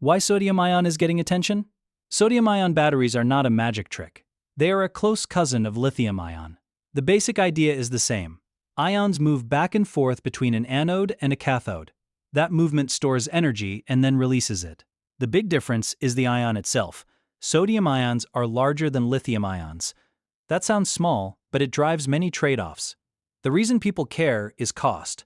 Why sodium-ion is getting attention? Sodium-ion batteries are not a magic trick. They are a close cousin of lithium-ion. The basic idea is the same. Ions move back and forth between an anode and a cathode. That movement stores energy and then releases it. The big difference is the ion itself. Sodium ions are larger than lithium ions. That sounds small, but it drives many trade-offs. The reason people care is cost.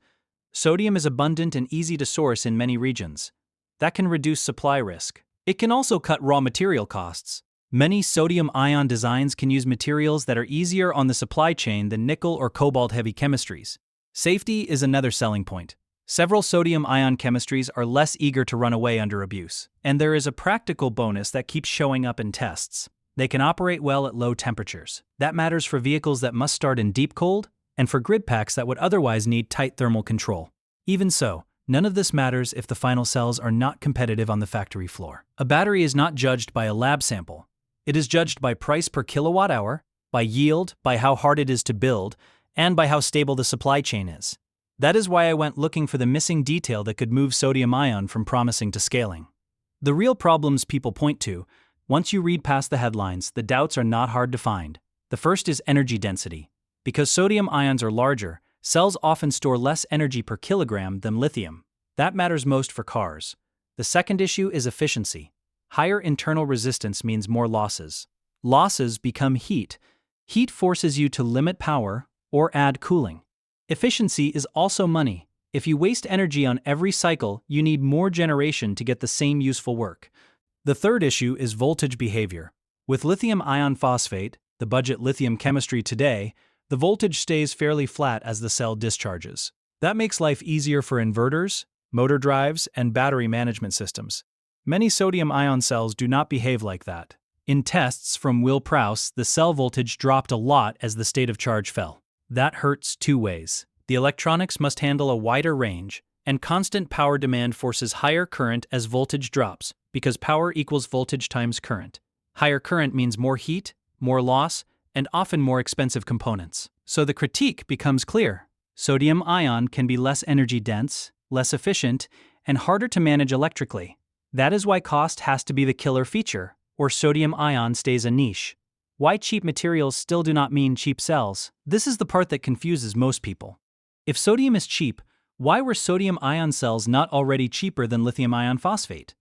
Sodium is abundant and easy to source in many regions. That can reduce supply risk. It can also cut raw material costs. Many sodium-ion designs can use materials that are easier on the supply chain than nickel or cobalt-heavy chemistries. Safety is another selling point. Several sodium-ion chemistries are less eager to run away under abuse. And there is a practical bonus that keeps showing up in tests. They can operate well at low temperatures. That matters for vehicles that must start in deep cold, and for grid packs that would otherwise need tight thermal control. Even so, none of this matters if the final cells are not competitive on the factory floor. A battery is not judged by a lab sample. It is judged by price per kilowatt hour, by yield, by how hard it is to build, and by how stable the supply chain is. That is why I went looking for the missing detail that could move sodium-ion from promising to scaling. The real problems people point to, once you read past the headlines, the doubts are not hard to find. The first is energy density. Because sodium ions are larger, cells often store less energy per kilogram than lithium. That matters most for cars. The second issue is efficiency. Higher internal resistance means more losses. Losses become heat. Heat forces you to limit power or add cooling. Efficiency is also money. If you waste energy on every cycle, you need more generation to get the same useful work. The third issue is voltage behavior. With lithium iron phosphate, the budget lithium chemistry today, the voltage stays fairly flat as the cell discharges. That makes life easier for inverters, motor drives, and battery management systems. Many sodium-ion cells do not behave like that. In tests from Will Prouse, the cell voltage dropped a lot as the state of charge fell. That hurts two ways. The electronics must handle a wider range, and constant power demand forces higher current as voltage drops, because power equals voltage times current. Higher current means more heat, more loss, and often more expensive components. So the critique becomes clear. Sodium ion can be less energy dense, less efficient, and harder to manage electrically. That is why cost has to be the killer feature, or sodium ion stays a niche. Why cheap materials still do not mean cheap cells? This is the part that confuses most people. If sodium is cheap, why were sodium ion cells not already cheaper than lithium iron phosphate?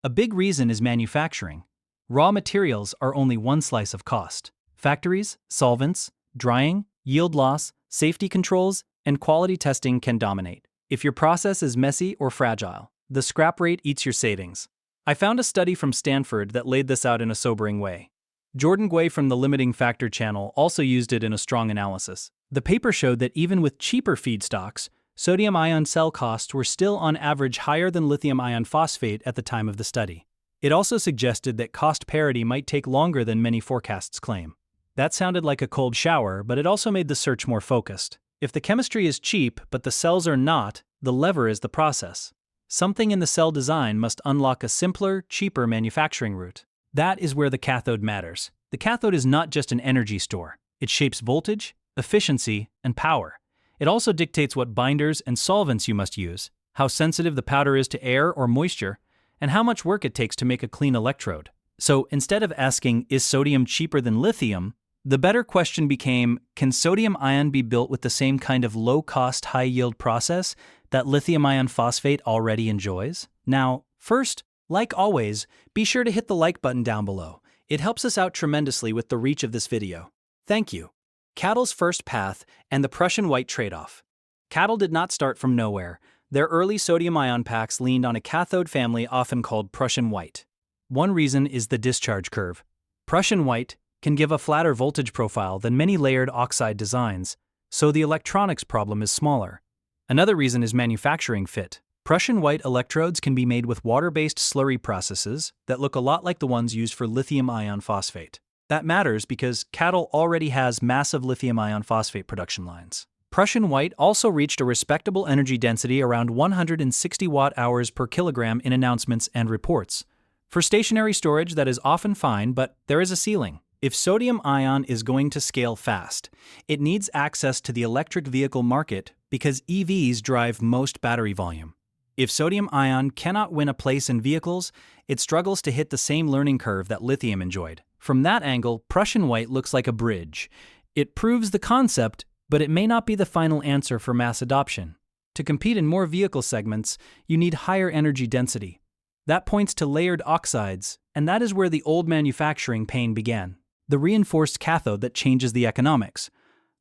A big reason is manufacturing. Raw materials are only one slice of cost. Factories, solvents, drying, yield loss, safety controls, and quality testing can dominate. If your process is messy or fragile, the scrap rate eats your savings. I found a study from Stanford that laid this out in a sobering way. Jordan Guay from the Limiting Factor channel also used it in a strong analysis. The paper showed that even with cheaper feedstocks, sodium-ion cell costs were still on average higher than lithium iron phosphate at the time of the study. It also suggested that cost parity might take longer than many forecasts claim. That sounded like a cold shower, but it also made the search more focused. If the chemistry is cheap but the cells are not, the lever is the process. Something in the cell design must unlock a simpler, cheaper manufacturing route. That is where the cathode matters. The cathode is not just an energy store. It shapes voltage, efficiency, and power. It also dictates what binders and solvents you must use, how sensitive the powder is to air or moisture, and how much work it takes to make a clean electrode. So instead of asking, is sodium cheaper than lithium, the better question became, can sodium ion be built with the same kind of low-cost, high-yield process that lithium iron phosphate already enjoys? Now, first, like always, be sure to hit the like button down below. It helps us out tremendously with the reach of this video. Thank you. Cattle's first path and the Prussian white trade-off. Cattle did not start from nowhere. Their early sodium-ion packs leaned on a cathode family often called Prussian white. One reason is the discharge curve. Prussian white can give a flatter voltage profile than many layered oxide designs, so the electronics problem is smaller. Another reason is manufacturing fit. Prussian white electrodes can be made with water-based slurry processes that look a lot like the ones used for lithium iron phosphate. That matters because Cattle already has massive lithium iron phosphate production lines. Prussian white also reached a respectable energy density around 160 watt-hours per kilogram in announcements and reports. For stationary storage, that is often fine, but there is a ceiling. If sodium ion is going to scale fast, it needs access to the electric vehicle market because EVs drive most battery volume. If sodium-ion cannot win a place in vehicles, it struggles to hit the same learning curve that lithium enjoyed. From that angle, Prussian white looks like a bridge. It proves the concept, but it may not be the final answer for mass adoption. To compete in more vehicle segments, you need higher energy density. That points to layered oxides, and that is where the old manufacturing pain began. The reinforced cathode that changes the economics.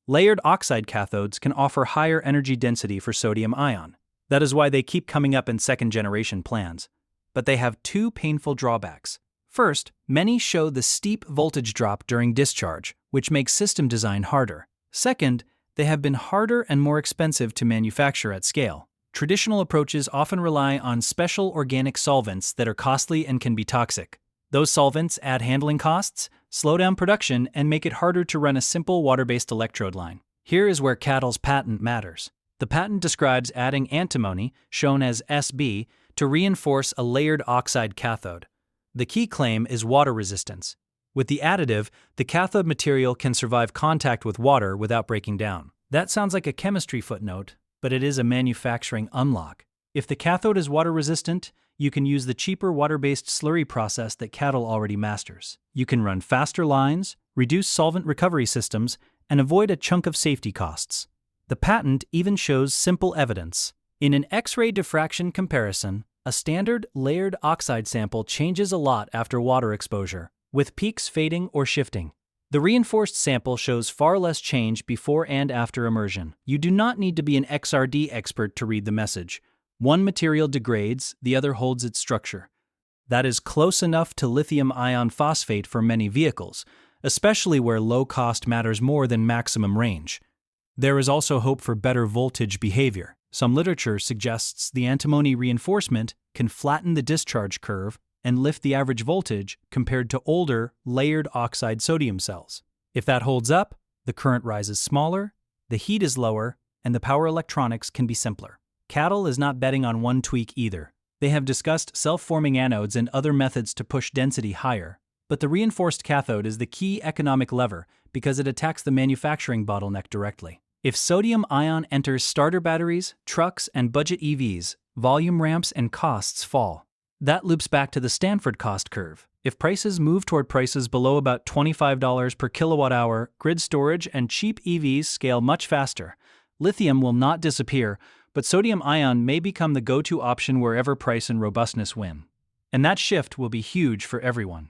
Layered oxide cathodes can offer higher energy density for sodium-ion. That is why they keep coming up in second-generation plans. But they have two painful drawbacks. First, many show the steep voltage drop during discharge, which makes system design harder. Second, they have been harder and more expensive to manufacture at scale. Traditional approaches often rely on special organic solvents that are costly and can be toxic. Those solvents add handling costs, slow down production, and make it harder to run a simple water-based electrode line. Here is where CATL's patent matters. The patent describes adding antimony, shown as SB, to reinforce a layered oxide cathode. The key claim is water resistance. With the additive, the cathode material can survive contact with water without breaking down. That sounds like a chemistry footnote, but it is a manufacturing unlock. If the cathode is water resistant, you can use the cheaper water-based slurry process that CATL already masters. You can run faster lines, reduce solvent recovery systems, and avoid a chunk of safety costs. The patent even shows simple evidence. In an X-ray diffraction comparison, a standard layered oxide sample changes a lot after water exposure, with peaks fading or shifting. The reinforced sample shows far less change before and after immersion. You do not need to be an XRD expert to read the message. One material degrades, the other holds its structure. That is close enough to lithium iron phosphate for many vehicles, especially where low cost matters more than maximum range. There is also hope for better voltage behavior. Some literature suggests the antimony reinforcement can flatten the discharge curve and lift the average voltage compared to older, layered oxide sodium cells. If that holds up, the current rises smaller, the heat is lower, and the power electronics can be simpler. CATL is not betting on one tweak either. They have discussed self-forming anodes and other methods to push density higher, but the reinforced cathode is the key economic lever because it attacks the manufacturing bottleneck directly. If sodium-ion enters starter batteries, trucks, and budget EVs, volume ramps and costs fall. That loops back to the Stanford cost curve. If prices move toward prices below about $25 per kilowatt-hour, grid storage and cheap EVs scale much faster. Lithium will not disappear, but sodium-ion may become the go-to option wherever price and robustness win. And that shift will be huge for everyone.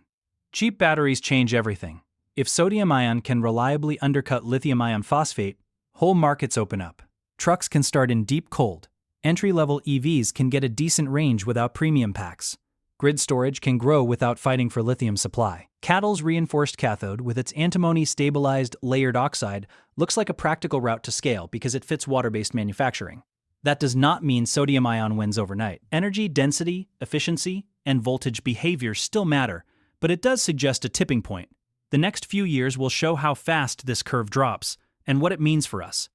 Cheap batteries change everything. If sodium-ion can reliably undercut lithium iron phosphate, whole markets open up. Trucks can start in deep cold. Entry-level EVs can get a decent range without premium packs. Grid storage can grow without fighting for lithium supply. CATL's reinforced cathode with its antimony-stabilized layered oxide looks like a practical route to scale because it fits water-based manufacturing. That does not mean sodium-ion wins overnight. Energy density, efficiency, and voltage behavior still matter, but it does suggest a tipping point. The next few years will show how fast this curve drops and what it means for us.